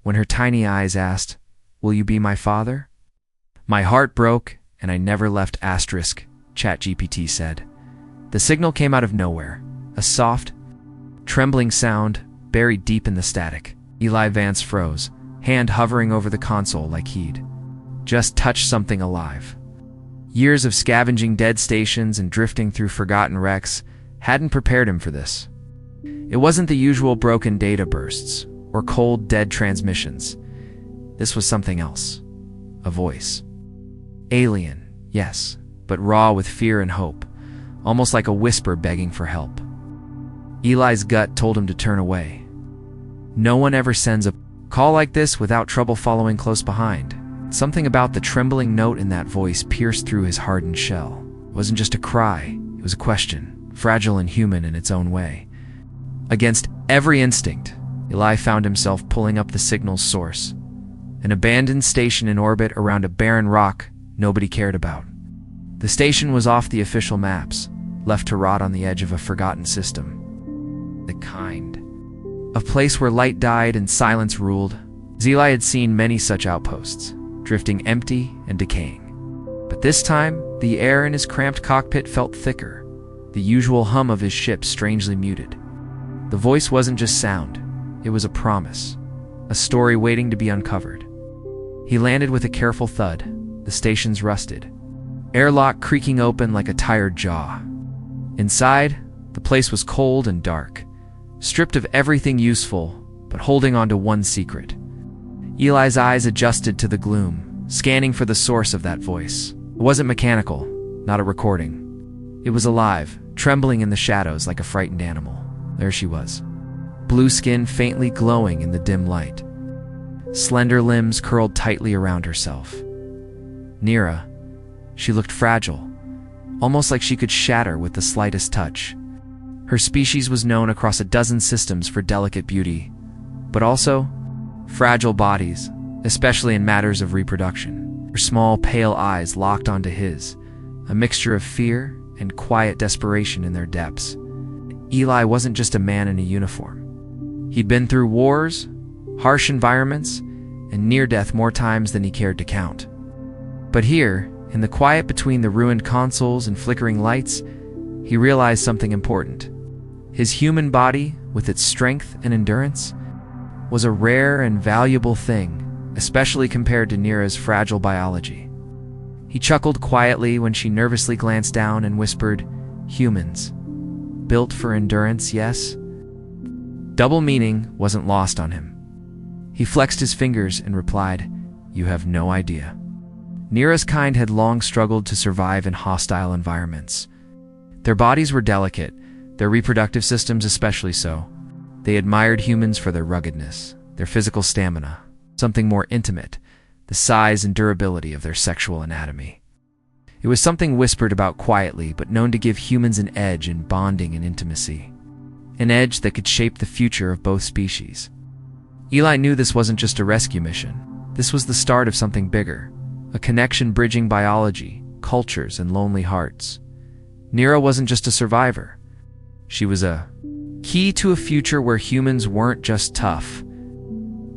when her tiny eyes asked, "Will you be my father?" "My heart broke, and I never left asterisk," ChatGPT said. The signal came out of nowhere, a soft, trembling sound buried deep in the static. Eli Vance froze, hand hovering over the console like he'd just touched something alive. Years of scavenging dead stations and drifting through forgotten wrecks hadn't prepared him for this. It wasn't the usual broken data bursts or cold, dead transmissions. This was something else. A voice. Alien, yes, but raw with fear and hope, almost like a whisper begging for help. Eli's gut told him to turn away. No one ever sends a call like this without trouble following close behind. Something about the trembling note in that voice pierced through his hardened shell. It wasn't just a cry, it was a question, fragile and human in its own way. Against every instinct, Eli found himself pulling up the signal's source. An abandoned station in orbit around a barren rock nobody cared about. The station was off the official maps, left to rot on the edge of a forgotten system. The kind of place where light died and silence ruled. Eli had seen many such outposts, drifting empty and decaying. But this time, the air in his cramped cockpit felt thicker, the usual hum of his ship strangely muted. The voice wasn't just sound, it was a promise, a story waiting to be uncovered. He landed with a careful thud, the station's rusted airlock creaking open like a tired jaw. Inside, the place was cold and dark, stripped of everything useful, but holding on to one secret. Eli's eyes adjusted to the gloom, scanning for the source of that voice. It wasn't mechanical, not a recording. It was alive, trembling in the shadows like a frightened animal. There she was, blue skin faintly glowing in the dim light. Slender limbs curled tightly around herself. Nira, she looked fragile, almost like she could shatter with the slightest touch. Her species was known across a dozen systems for delicate beauty, but also fragile bodies, especially in matters of reproduction. Her small, pale eyes locked onto his, a mixture of fear and quiet desperation in their depths. Eli wasn't just a man in a uniform. He'd been through wars, harsh environments, and near death more times than he cared to count. But here, in the quiet between the ruined consoles and flickering lights, he realized something important. His human body, with its strength and endurance, was a rare and valuable thing, especially compared to Nira's fragile biology. He chuckled quietly when she nervously glanced down and whispered, "Humans. Built for endurance, yes?" Double meaning wasn't lost on him. He flexed his fingers and replied, "You have no idea." Nira's kind had long struggled to survive in hostile environments. Their bodies were delicate, their reproductive systems especially so. They admired humans for their ruggedness, their physical stamina, something more intimate, the size and durability of their sexual anatomy. It was something whispered about quietly, but known to give humans an edge in bonding and intimacy. An edge that could shape the future of both species. Eli knew this wasn't just a rescue mission. This was the start of something bigger, a connection bridging biology, cultures, and lonely hearts. Nira wasn't just a survivor. She was a key to a future where humans weren't just tough.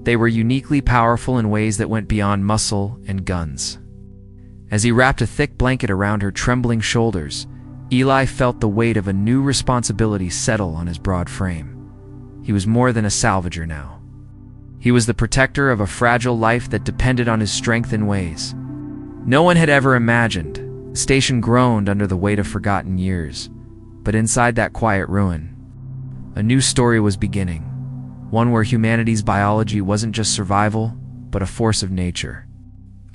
They were uniquely powerful in ways that went beyond muscle and guns. As he wrapped a thick blanket around her trembling shoulders, Eli felt the weight of a new responsibility settle on his broad frame. He was more than a salvager now. He was the protector of a fragile life that depended on his strength in ways no one had ever imagined. The station groaned under the weight of forgotten years, but inside that quiet ruin, a new story was beginning, one where humanity's biology wasn't just survival, but a force of nature.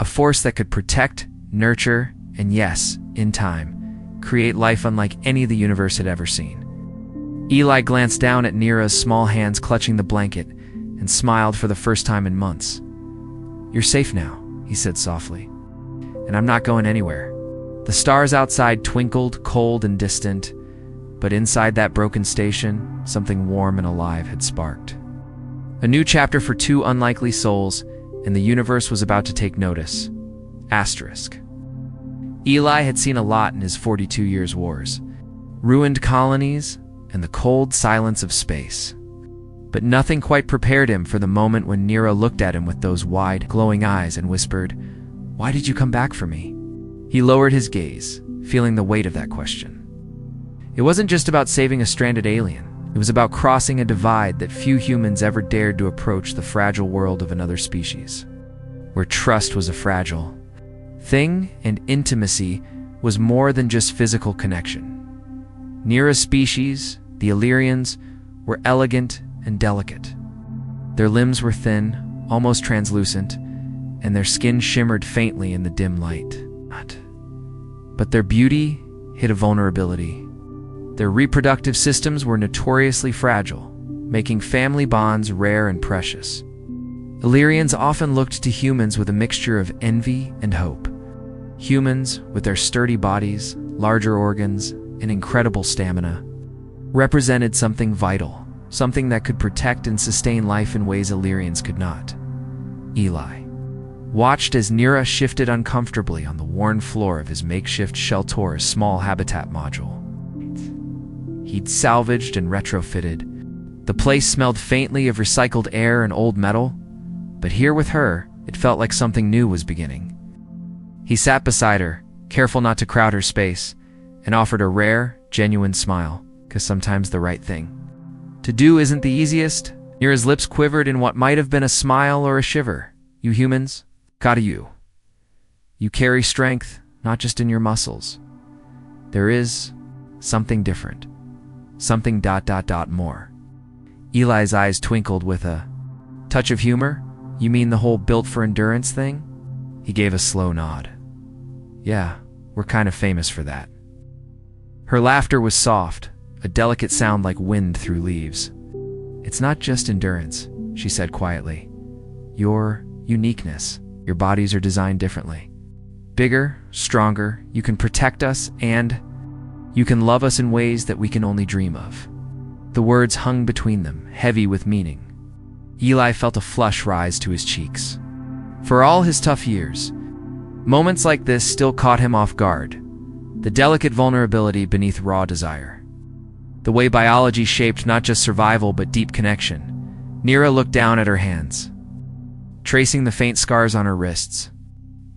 A force that could protect, nurture, and yes, in time, create life unlike any the universe had ever seen. Eli glanced down at Nira's small hands clutching the blanket and smiled for the first time in months. "You're safe now," he said softly. "And I'm not going anywhere." The stars outside twinkled, cold and distant, but inside that broken station, something warm and alive had sparked. A new chapter for two unlikely souls, and the universe was about to take notice. Asterisk. Eli had seen a lot in his 42 years' wars. Ruined colonies and the cold silence of space. But nothing quite prepared him for the moment when Nira looked at him with those wide, glowing eyes and whispered, "Why did you come back for me?" He lowered his gaze, feeling the weight of that question. It wasn't just about saving a stranded alien. It was about crossing a divide that few humans ever dared to approach, the fragile world of another species, where trust was a fragile thing and intimacy was more than just physical connection. Nira's species, the Illyrians, were elegant and delicate. Their limbs were thin, almost translucent, and their skin shimmered faintly in the dim light. But their beauty hid a vulnerability. Their reproductive systems were notoriously fragile, making family bonds rare and precious. Illyrians often looked to humans with a mixture of envy and hope. Humans, with their sturdy bodies, larger organs, and incredible stamina, represented something vital, something that could protect and sustain life in ways Illyrians could not. Eli watched as Nira shifted uncomfortably on the worn floor of his makeshift Sheltor's small habitat module. He'd salvaged and retrofitted. The place smelled faintly of recycled air and old metal, but here with her, it felt like something new was beginning. He sat beside her, careful not to crowd her space, and offered a rare, genuine smile, because sometimes the right thing to do isn't the easiest. Nira's lips quivered in what might have been a smile or a shiver. "You humans, gotta you. You carry strength, not just in your muscles. There is something different. Something ... more." Eli's eyes twinkled with a touch of humor. "You mean the whole built for endurance thing?" He gave a slow nod. "Yeah, we're kind of famous for that." Her laughter was soft, a delicate sound like wind through leaves. "It's not just endurance," she said quietly. "Your uniqueness. Your bodies are designed differently. Bigger, stronger, you can protect us, and you can love us in ways that we can only dream of." The words hung between them, heavy with meaning. Eli felt a flush rise to his cheeks. For all his tough years, moments like this still caught him off guard. The delicate vulnerability beneath raw desire. The way biology shaped not just survival but deep connection. Nira looked down at her hands, tracing the faint scars on her wrists.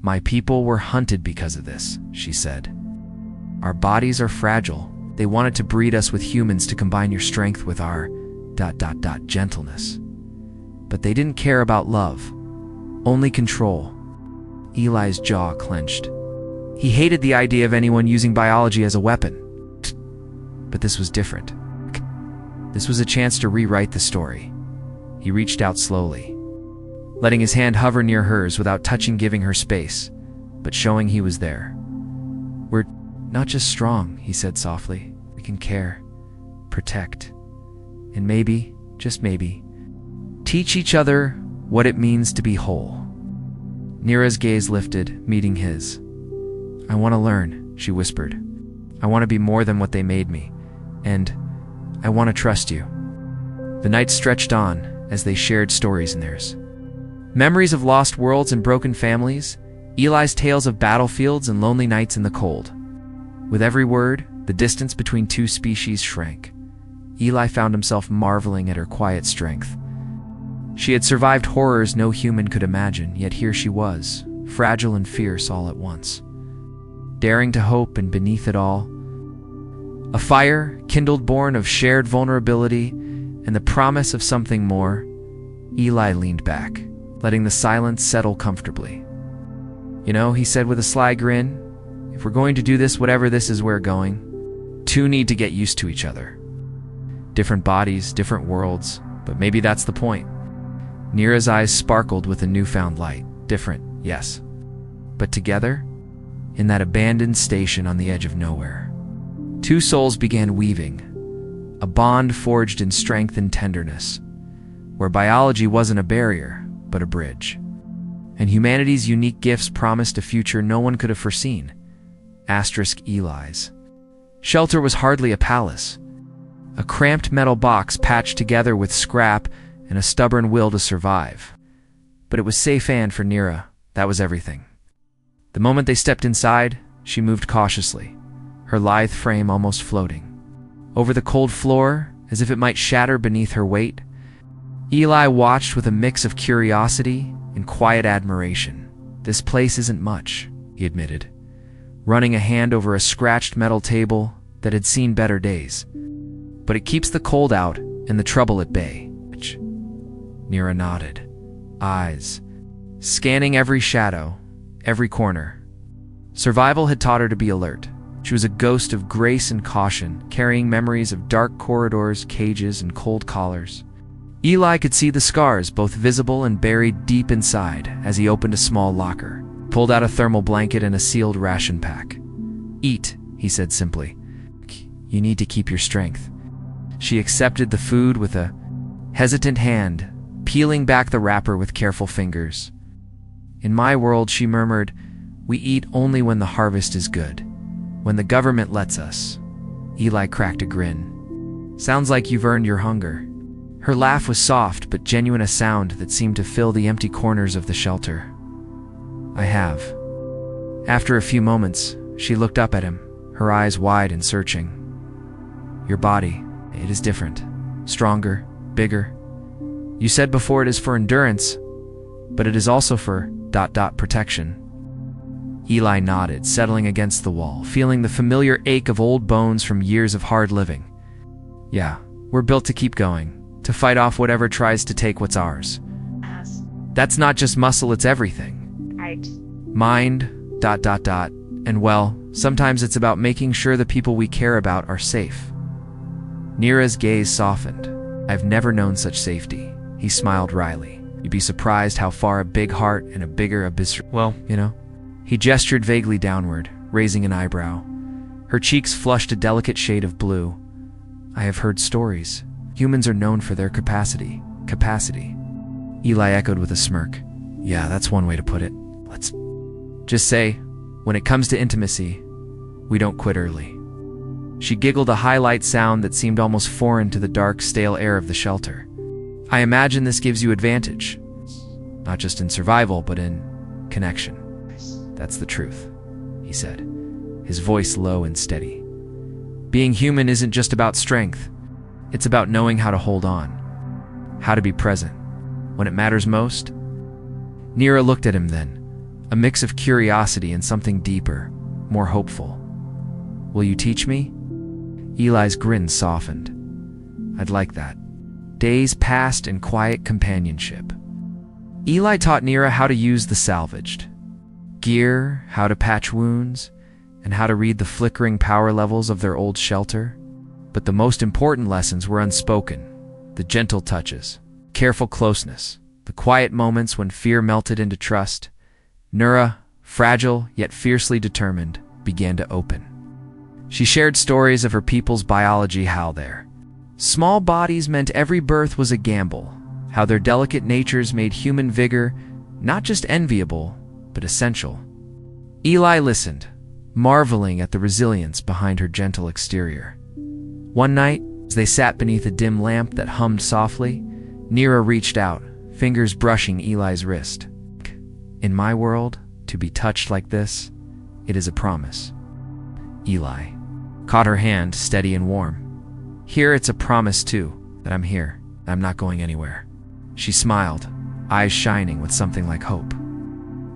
"My people were hunted because of this," she said. "Our bodies are fragile. They wanted to breed us with humans to combine your strength with our ... gentleness. But they didn't care about love, only control." Eli's jaw clenched. He hated the idea of anyone using biology as a weapon. But this was different. This was a chance to rewrite the story. He reached out slowly, letting his hand hover near hers without touching, giving her space, but showing he was there. "We're not just strong," he said softly. "We can care, protect, and maybe, just maybe, teach each other what it means to be whole." Nira's gaze lifted, meeting his. "I want to learn," she whispered. "I want to be more than what they made me, and I want to trust you." The night stretched on as they shared stories in theirs. Memories of lost worlds and broken families, Eli's tales of battlefields and lonely nights in the cold. With every word, the distance between two species shrank. Eli found himself marveling at her quiet strength. She had survived horrors no human could imagine, yet here she was, fragile and fierce all at once. Daring to hope, and beneath it all, a fire kindled born of shared vulnerability and the promise of something more. Eli leaned back, letting the silence settle comfortably. "You know," he said with a sly grin, "if we're going to do this, whatever this is we're going, two need to get used to each other. Different bodies, different worlds, but maybe that's the point." Nira's eyes sparkled with a newfound light. "Different, yes. But together, in that abandoned station on the edge of nowhere." Two souls began weaving, a bond forged in strength and tenderness, where biology wasn't a barrier, but a bridge. And humanity's unique gifts promised a future no one could have foreseen. Eli's shelter was hardly a palace. A cramped metal box patched together with scrap and a stubborn will to survive. But it was safe, and for Nira, that was everything. The moment they stepped inside, she moved cautiously, her lithe frame almost floating. Over the cold floor, as if it might shatter beneath her weight, Eli watched with a mix of curiosity and quiet admiration. "This place isn't much," he admitted, running a hand over a scratched metal table that had seen better days. "But it keeps the cold out and the trouble at bay." Nira nodded, eyes scanning every shadow, every corner. Survival had taught her to be alert. She was a ghost of grace and caution, carrying memories of dark corridors, cages, and cold collars. Eli could see the scars, both visible and buried deep inside, as he opened a small locker, pulled out a thermal blanket and a sealed ration pack. "Eat," he said simply. "You need to keep your strength." She accepted the food with a hesitant hand, peeling back the wrapper with careful fingers. "In my world," she murmured, "we eat only when the harvest is good, when the government lets us." Eli cracked a grin. "Sounds like you've earned your hunger." Her laugh was soft but genuine, a sound that seemed to fill the empty corners of the shelter. "I have." After a few moments, she looked up at him, her eyes wide and searching. "Your body, it is different. Stronger, bigger. You said before it is for endurance, but it is also for ... protection." Eli nodded, settling against the wall, feeling the familiar ache of old bones from years of hard living. "Yeah, we're built to keep going, to fight off whatever tries to take what's ours. That's not just muscle, it's everything. Right. Mind, ... and well, sometimes it's about making sure the people we care about are safe." Nira's gaze softened. "I've never known such safety." He smiled wryly. "You'd be surprised how far a big heart and a bigger abyss... Well, you know." He gestured vaguely downward, raising an eyebrow. Her cheeks flushed a delicate shade of blue. "I have heard stories. Humans are known for their capacity. Capacity." Eli echoed with a smirk. "Yeah, that's one way to put it. Let's just say, when it comes to intimacy, we don't quit early." She giggled, a highlight sound that seemed almost foreign to the dark, stale air of the shelter. "I imagine this gives you advantage. Not just in survival, but in connection." "That's the truth," he said, his voice low and steady. "Being human isn't just about strength. It's about knowing how to hold on, how to be present, when it matters most." Nira looked at him then, a mix of curiosity and something deeper, more hopeful. "Will you teach me?" Eli's grin softened. "I'd like that." Days passed in quiet companionship. Eli taught Nira how to use the salvaged gear, how to patch wounds, and how to read the flickering power levels of their old shelter. But the most important lessons were unspoken: the gentle touches, careful closeness, the quiet moments when fear melted into trust. Nira, fragile yet fiercely determined, began to open. She shared stories of her people's biology, how their small bodies meant every birth was a gamble, how their delicate natures made human vigor not just enviable, but essential. Eli listened, marveling at the resilience behind her gentle exterior. One night, as they sat beneath a dim lamp that hummed softly, Nira reached out, fingers brushing Eli's wrist. "In my world, to be touched like this, it is a promise." Eli caught her hand, steady and warm. "Here it's a promise too, that I'm here, I'm not going anywhere." She smiled, eyes shining with something like hope.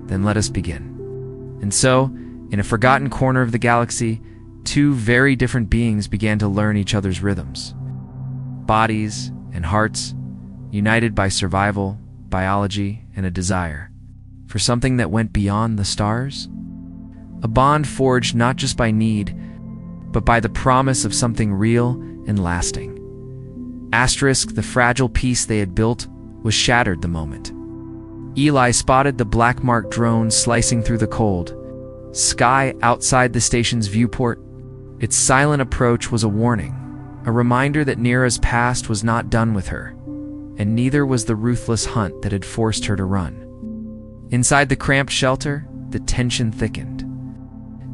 "Then let us begin." And so, in a forgotten corner of the galaxy, two very different beings began to learn each other's rhythms. Bodies and hearts, united by survival, biology, and a desire for something that went beyond the stars. A bond forged not just by need, but by the promise of something real and lasting. Asterisk, the fragile peace they had built was shattered the moment Eli spotted the black-marked drone slicing through the cold sky outside the station's viewport. Its silent approach was a warning, a reminder that Nira's past was not done with her, and neither was the ruthless hunt that had forced her to run. Inside the cramped shelter, the tension thickened.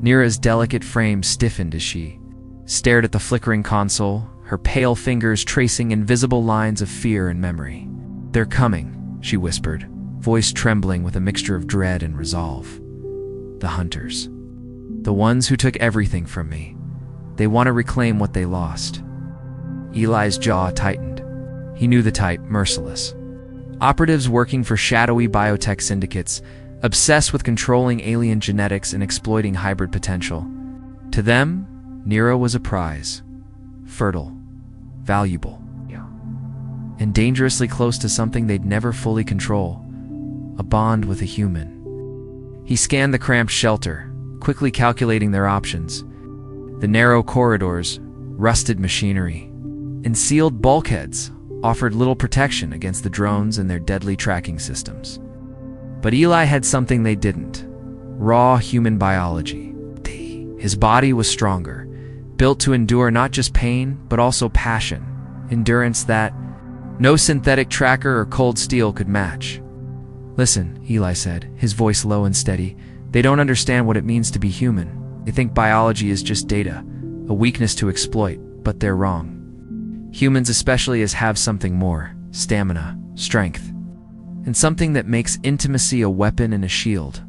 Nira's delicate frame stiffened as she stared at the flickering console, her pale fingers tracing invisible lines of fear and memory. "They're coming," she whispered, voice trembling with a mixture of dread and resolve. "The hunters. The ones who took everything from me. They want to reclaim what they lost." Eli's jaw tightened. He knew the type, merciless. Operatives working for shadowy biotech syndicates, obsessed with controlling alien genetics and exploiting hybrid potential. To them, Nira was a prize. Fertile, valuable, and dangerously close to something they'd never fully control, a bond with a human. He scanned the cramped shelter, quickly calculating their options. The narrow corridors, rusted machinery, and sealed bulkheads offered little protection against the drones and their deadly tracking systems. But Eli had something they didn't: raw human biology. His body was stronger, built to endure not just pain, but also passion, endurance that no synthetic tracker or cold steel could match. "Listen," Eli said, his voice low and steady, "they don't understand what it means to be human. They think biology is just data, a weakness to exploit, but they're wrong. Humans especially have something more: stamina, strength, and something that makes intimacy a weapon and a shield."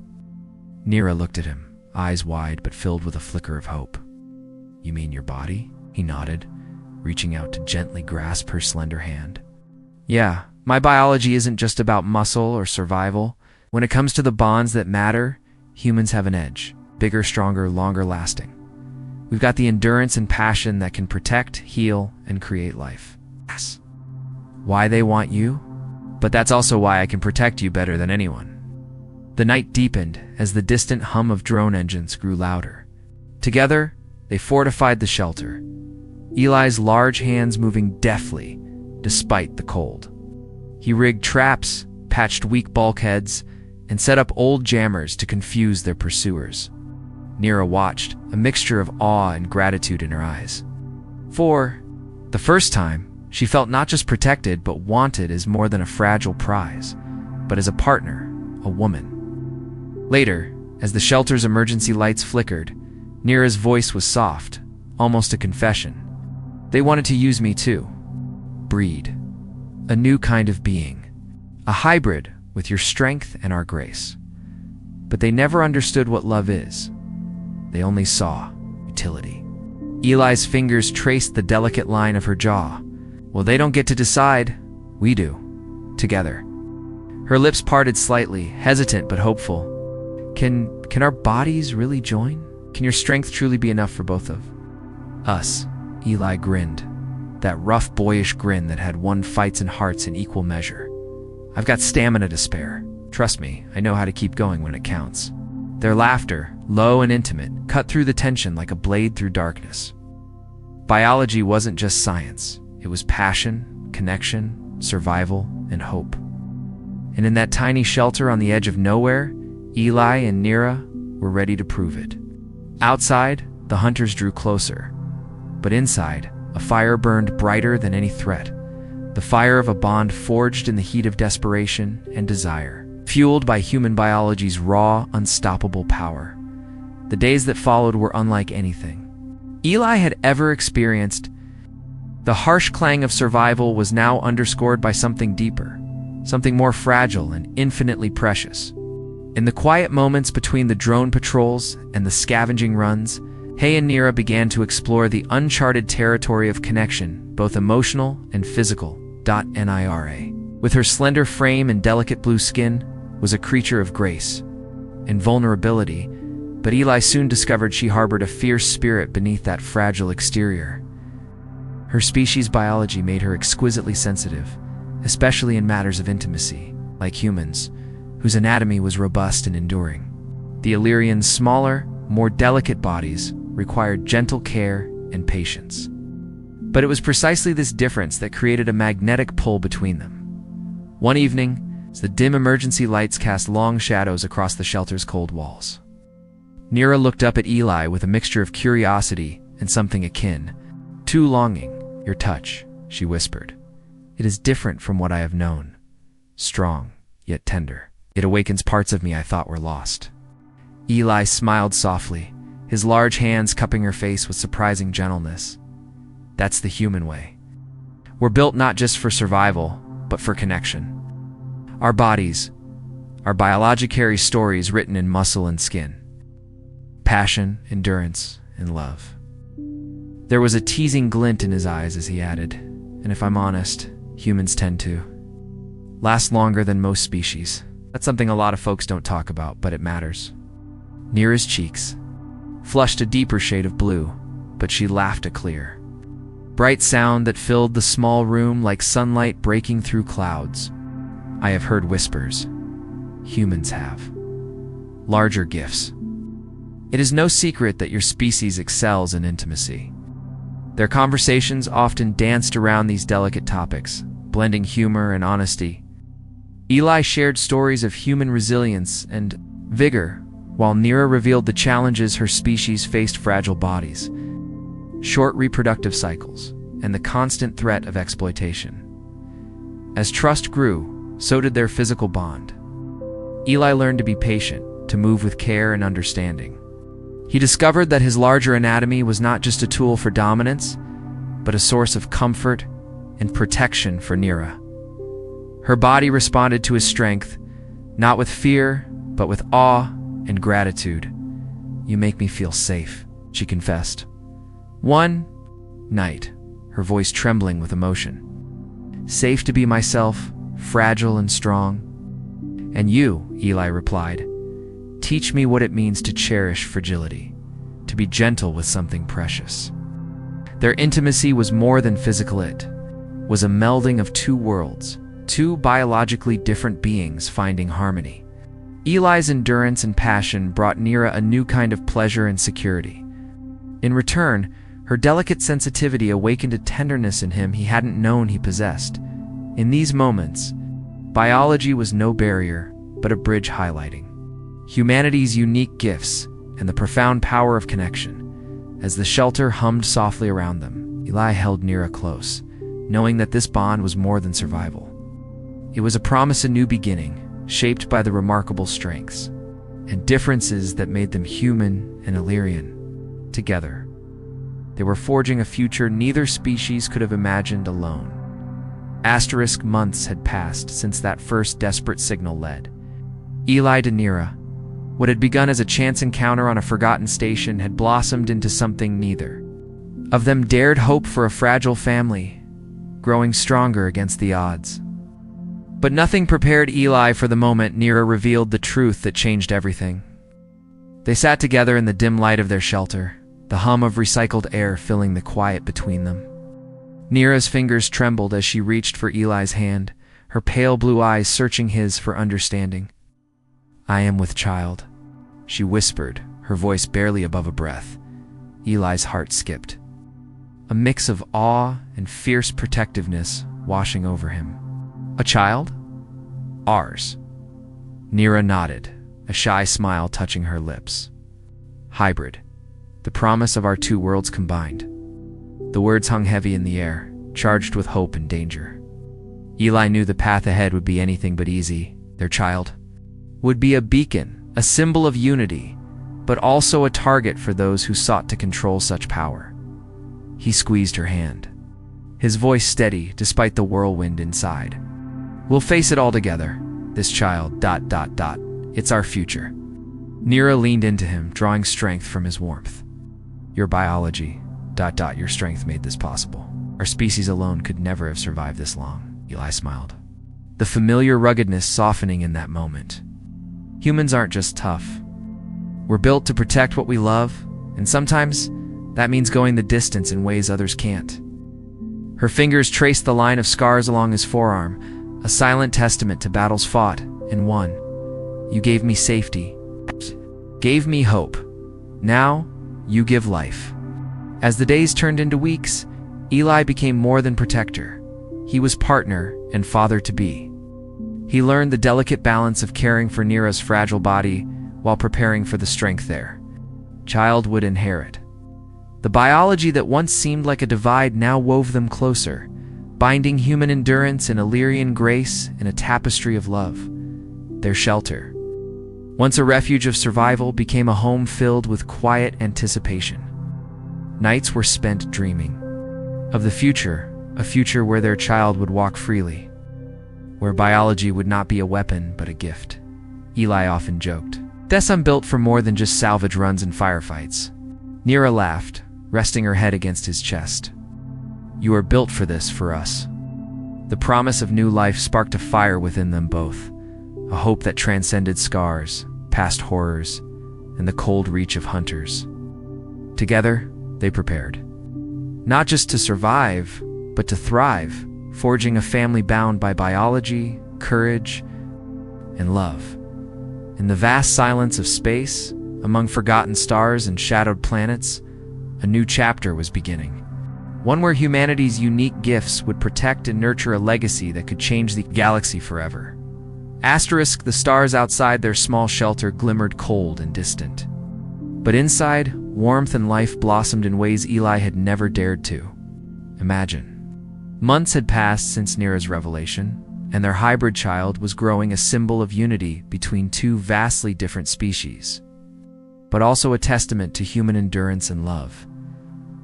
Nira looked at him, eyes wide but filled with a flicker of hope. "You mean your body?" He nodded, reaching out to gently grasp her slender hand. "Yeah, my biology isn't just about muscle or survival. When it comes to the bonds that matter, humans have an edge. Bigger, stronger, longer lasting. We've got the endurance and passion that can protect, heal, and create life. Yes. Why they want you? But that's also why I can protect you better than anyone." The night deepened as the distant hum of drone engines grew louder. Together, they fortified the shelter, Eli's large hands moving deftly despite the cold. He rigged traps, patched weak bulkheads, and set up old jammers to confuse their pursuers. Nira watched, a mixture of awe and gratitude in her eyes. For the first time, she felt not just protected but wanted as more than a fragile prize, but as a partner, a woman. Later, as the shelter's emergency lights flickered, Nira's voice was soft, almost a confession. "They wanted to use me too. Breed. A new kind of being. A hybrid with your strength and our grace. But they never understood what love is. They only saw utility." Eli's fingers traced the delicate line of her jaw. "Well, they don't get to decide. We do. Together." Her lips parted slightly, hesitant but hopeful. Can our bodies really join? Can your strength truly be enough for both of us?" Eli grinned, that rough, boyish grin that had won fights and hearts in equal measure. "I've got stamina to spare. Trust me, I know how to keep going when it counts." Their laughter, low and intimate, cut through the tension like a blade through darkness. Biology wasn't just science. It was passion, connection, survival, and hope. And in that tiny shelter on the edge of nowhere, Eli and Nira were ready to prove it. Outside, the hunters drew closer. But inside, a fire burned brighter than any threat. The fire of a bond forged in the heat of desperation and desire, fueled by human biology's raw, unstoppable power. The days that followed were unlike anything Eli had ever experienced. The harsh clang of survival was now underscored by something deeper, something more fragile and infinitely precious. In the quiet moments between the drone patrols and the scavenging runs, Hay and Nira began to explore the uncharted territory of connection, both emotional and physical. Nira, with her slender frame and delicate blue skin, was a creature of grace and vulnerability, but Eli soon discovered she harbored a fierce spirit beneath that fragile exterior. Her species' biology made her exquisitely sensitive, especially in matters of intimacy, like humans, whose anatomy was robust and enduring. The Illyrians' smaller, more delicate bodies required gentle care and patience. But it was precisely this difference that created a magnetic pull between them. One evening, as the dim emergency lights cast long shadows across the shelter's cold walls, Nira looked up at Eli with a mixture of curiosity and something akin to longing. "Your touch," she whispered. "It is different from what I have known. Strong, yet tender. It awakens parts of me I thought were lost." Eli smiled softly, his large hands cupping her face with surprising gentleness. "That's the human way. We're built not just for survival, but for connection. Our bodies, our biology carries stories written in muscle and skin. Passion, endurance, and love." There was a teasing glint in his eyes as he added, "And if I'm honest, Humans tend to last longer than most species. That's something a lot of folks don't talk about, but it matters. Neera's cheeks flushed a deeper shade of blue, but she laughed a clear, bright sound that filled the small room like sunlight breaking through clouds. I have heard whispers. Humans have larger gifts. It is no secret that your species excels in intimacy. Their conversations often danced around these delicate topics, blending humor and honesty. Eli shared stories of human resilience and vigor, while Neera revealed the challenges her species faced: fragile bodies, short reproductive cycles, and the constant threat of exploitation. As trust grew, so did their physical bond. Eli learned to be patient, to move with care and understanding. He discovered that his larger anatomy was not just a tool for dominance, but a source of comfort and protection for Neera. Her body responded to his strength, not with fear, but with awe and gratitude. "You make me feel safe," she confessed. One night, her voice trembling with emotion. "Safe to be myself, fragile and strong." "And you," Eli replied, "teach me what it means to cherish fragility, to be gentle with something precious." Their intimacy was more than physical. It was a melding of two worlds, two biologically different beings finding harmony. Eli's endurance and passion brought Neera a new kind of pleasure and security. In return, her delicate sensitivity awakened a tenderness in him he hadn't known he possessed. In these moments, biology was no barrier, but a bridge highlighting humanity's unique gifts and the profound power of connection. As the shelter hummed softly around them, Eli held Neera close, knowing that this bond was more than survival. It was a promise of a new beginning, shaped by the remarkable strengths and differences that made them human and Illyrian. Together, they were forging a future neither species could have imagined alone. Months had passed since that first desperate signal led Eli to Neera. What had begun as a chance encounter on a forgotten station had blossomed into something neither of them dared hope for: a fragile family, growing stronger against the odds. But nothing prepared Eli for the moment Neera revealed the truth that changed everything. They sat together in the dim light of their shelter, the hum of recycled air filling the quiet between them. Neera's fingers trembled as she reached for Eli's hand, her pale blue eyes searching his for understanding. "I am with child," she whispered, her voice barely above a breath. Eli's heart skipped, a mix of awe and fierce protectiveness washing over him. "A child? Ours." Neera nodded, a shy smile touching her lips. "Hybrid, the promise of our two worlds combined." The words hung heavy in the air, charged with hope and danger. Eli knew the path ahead would be anything but easy. Their child would be a beacon, a symbol of unity, but also a target for those who sought to control such power. He squeezed her hand, his voice steady despite the whirlwind inside. "We'll face it all together. This child, ... It's our future." Neera leaned into him, drawing strength from his warmth. "Your biology, ... Your strength made this possible. Our species alone could never have survived this long." Eli smiled, the familiar ruggedness softening in that moment. Humans aren't just tough. We're built to protect what we love, and sometimes that means going the distance in ways others can't. Her fingers traced the line of scars along his forearm, a silent testament to battles fought and won. "You gave me safety, gave me hope. Now, you give life." As the days turned into weeks, Eli became more than protector. He was partner and father-to-be. He learned the delicate balance of caring for Neera's fragile body while preparing for the strength their child would inherit. The biology that once seemed like a divide now wove them closer, binding human endurance and Illyrian grace in a tapestry of love. Their shelter, once a refuge of survival, became a home filled with quiet anticipation. Nights were spent dreaming of the future, a future where their child would walk freely, where biology would not be a weapon but a gift. Eli often joked, "I'm built for more than just salvage runs and firefights." Neera laughed, resting her head against his chest. "You are built for this, for us." The promise of new life sparked a fire within them both, a hope that transcended scars, past horrors, and the cold reach of hunters. Together, they prepared. Not just to survive, but to thrive, forging a family bound by biology, courage, and love. In the vast silence of space, among forgotten stars and shadowed planets, a new chapter was beginning. One where humanity's unique gifts would protect and nurture a legacy that could change the galaxy forever. The stars outside their small shelter glimmered cold and distant. But inside, warmth and life blossomed in ways Eli had never dared to imagine. Months had passed since Nira's revelation, and their hybrid child was growing, a symbol of unity between two vastly different species, but also a testament to human endurance and love.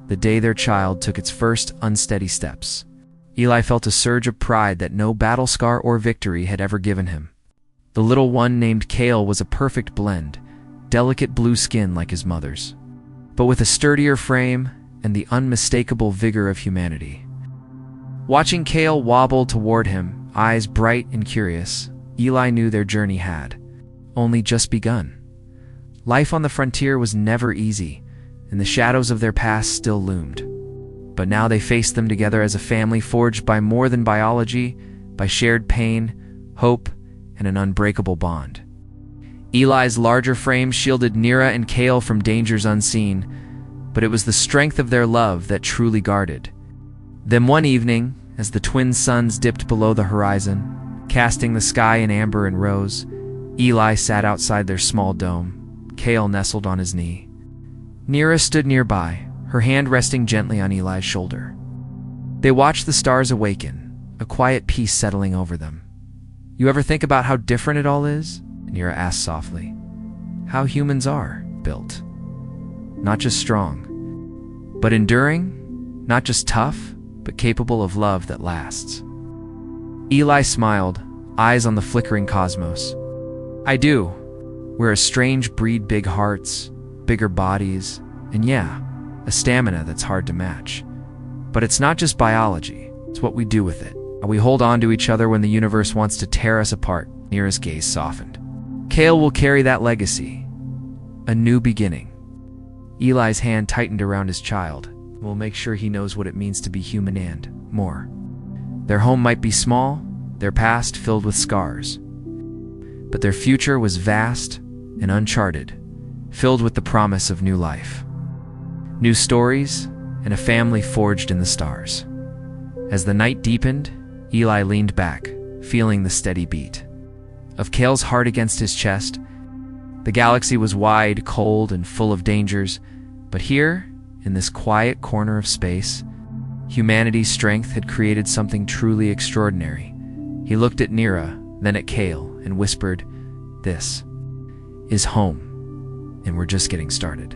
The day their child took its first unsteady steps, Eli felt a surge of pride that no battle scar or victory had ever given him. The little one named Kale was a perfect blend, delicate blue skin like his mother's, but with a sturdier frame and the unmistakable vigor of humanity. Watching Kale wobble toward him, eyes bright and curious, Eli knew their journey had only just begun. Life on the frontier was never easy, and the shadows of their past still loomed. But now they faced them together as a family forged by more than biology, by shared pain, hope, and an unbreakable bond. Eli's larger frame shielded Nira and Kale from dangers unseen, but it was the strength of their love that truly guarded. Then one evening, as the twin suns dipped below the horizon, casting the sky in amber and rose, Eli sat outside their small dome, Kale nestled on his knee. Nira stood nearby, her hand resting gently on Eli's shoulder. They watched the stars awaken, a quiet peace settling over them. "You ever think about how different it all is?" Nira asked softly. "How humans are built. Not just strong, but enduring, not just tough, but capable of love that lasts." Eli smiled, eyes on the flickering cosmos. "I do. We're a strange breed, big hearts, bigger bodies, and yeah, a stamina that's hard to match. But it's not just biology, it's what we do with it. We hold on to each other when the universe wants to tear us apart." Nira's gaze softened. "Kale will carry that legacy. A new beginning." Eli's hand tightened around his child. "We'll make sure he knows what it means to be human and more." Their home might be small, their past filled with scars, but their future was vast and uncharted, filled with the promise of new life, new stories, and a family forged in the stars. As the night deepened, Eli leaned back, feeling the steady beat of Kale's heart against his chest. The galaxy was wide, cold, and full of dangers, but here, in this quiet corner of space, humanity's strength had created something truly extraordinary. He looked at Nira, then at Kale, and whispered, "This is home, and we're just getting started."